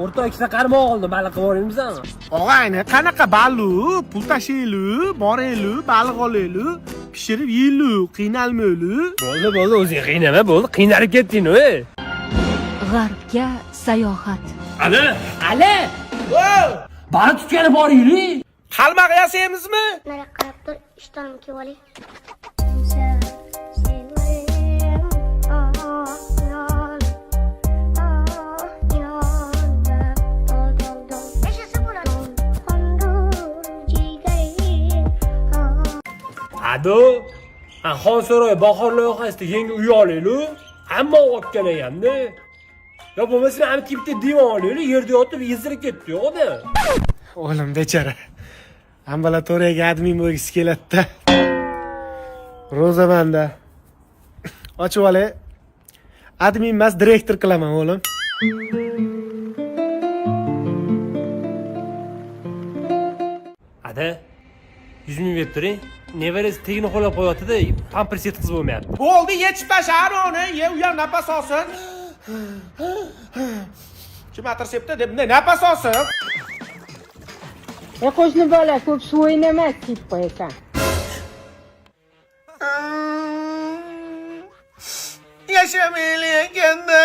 O'rta ikkita qarmoq oldi, baliq qilib olamizmi? Og'ayni, qanaqa baliq, pul tashiylik, boraylik, baliq olaylik, pishirib yeylik, qiynalmaylik. Bo'ldi, o'zing qiynama, bo'ldi. Qiynalib ketding-ku. G'arbga sayohat. Ali! Baliq tutgani boraylik. Qalmoq yasaymizmi? Nari qarab tur, ishtonimni kiyib olay. Ado, Xonsaroy bahor loyihasida yangi uy olaylik. Hamma o'tgan ekan-da. Yo bo'lmasa ham bitta divon olaylik, yerda yotib ezilib ketdi, yo'qda. O'g'lim bechara. Ambulatoriyaga admin bo'lgisi keladi-da. Rozamanda. Ochib olay. Admin emas, direktor qilaman, o'g'lim. Ada, 100 ming berib turing. Nevarasi tegini qo'llab qo'yapti-da, pampers yetkazib bo'lmayapti. Bo'ldi, yechib tashlar uni, u ham nafas olsin. Kim atirsyapti deb nafas olsin. Qo'shni bola ko'p suv o'ynamas deb qo'yasan. Yashamaylik ekan-da.